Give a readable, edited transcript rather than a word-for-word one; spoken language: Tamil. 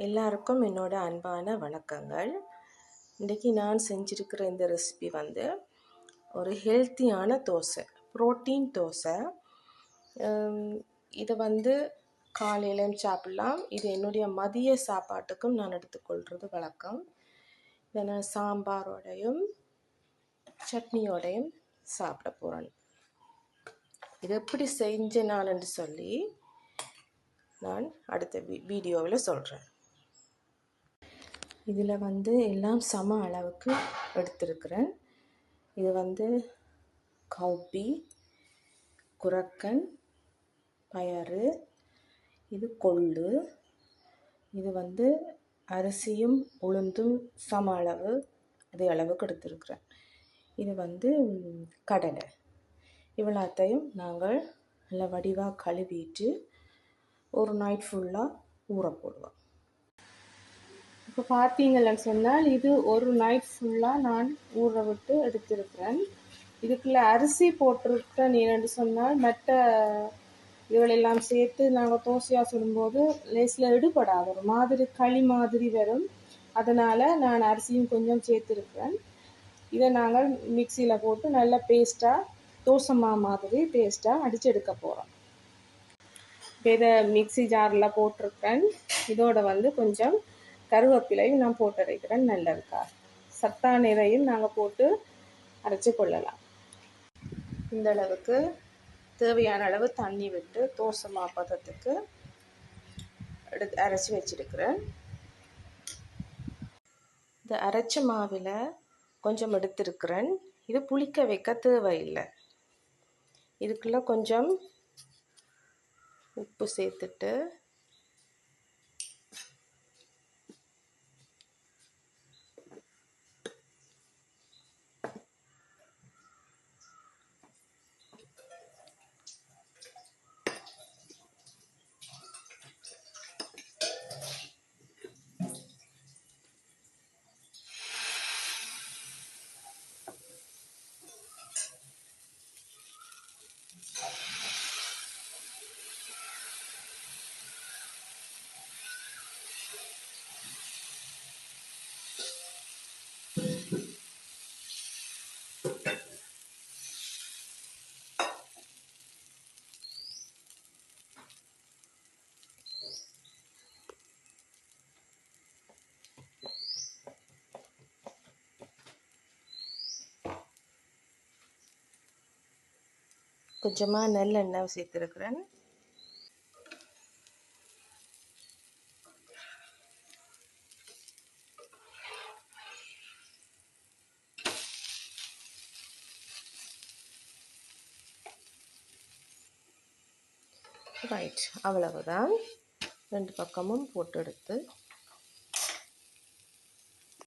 எல்லாருக்கும் என்னோட அன்பான வணக்கங்கள். இன்றைக்கி நான் செஞ்சுருக்கிற இந்த ரெசிபி வந்து ஒரு ஹெல்த்தியான தோசை, புரோட்டீன் தோசை. இதை வந்து காலையிலையும் சாப்பிடலாம். இது என்னுடைய மதிய சாப்பாட்டுக்கும் நான் எடுத்துக்கொள்கிறது வழக்கம். இதை நான் சாம்பாரோடையும் சட்னியோடையும் சாப்பிட போகிறேன். இது எப்படி செஞ்சேன் நான் என்று சொல்லி நான் அடுத்த வீடியோவில் சொல்கிறேன். இதில் வந்து எல்லாம் சம அளவுக்கு எடுத்திருக்கிறேன். இது வந்து கவுப்பி, குரக்கன், பயறு, இது கொள்ளு, இது வந்து அரிசியும் உளுந்தும் சம அளவு அதே அளவுக்கு எடுத்திருக்கிறேன். இது வந்து கடலை. இவ்வளோத்தையும் நாங்கள் நல்லா வடிவாக கழுவிட்டு ஒரு நைட் ஃபுல்லாக ஊற போடுவோம். இப்போ பார்த்தீங்கன்னு சொன்னால் இது ஒரு நைட் ஃபுல்லாக நான் ஊற விட்டு எடுத்திருக்கிறேன். இதுக்குள்ளே அரிசி போட்டிருக்கிறேன். ஏன்னு சொன்னால் மற்ற இதுகளெல்லாம் சேர்த்து நாங்கள் தோசையாக சுடும்போது லேஸில் எடுபடாது, ஒரு மாதிரி களி மாதிரி வரும். அதனால் நான் அரிசியும் கொஞ்சம் சேர்த்துருக்கிறேன். இதை நாங்கள் மிக்சியில் போட்டு நல்லா பேஸ்ட்டாக தோசை மாதிரி பேஸ்ட்டாக அடித்து எடுக்க போகிறோம். இதை மிக்சி ஜாரில் போட்டிருக்கேன். இதோட வந்து கொஞ்சம் கருவேப்பிலையும் நான் போட்டு அரைக்கிறேன். நல்லா இருக்கா, சத்தான இதையும் நாங்கள் போட்டு அரைச்சி கொள்ளலாம். இந்த அளவுக்கு தேவையான அளவு தண்ணி விட்டு தோசை மாப்பதத்துக்கு அரைச்சி வச்சிருக்கிறேன். இந்த அரைச்ச மாவில் கொஞ்சம் எடுத்திருக்கிறேன். இது புளிக்க வைக்க தேவையில்லை. இதுக்குள்ள கொஞ்சம் உப்பு சேர்த்துட்டு கொஞ்சமாக நல்லெண்ணெய் சேர்த்துருக்கிறேன். ரைட், அவ்வளவுதான். ரெண்டு பக்கமும் போட்டு எடுத்து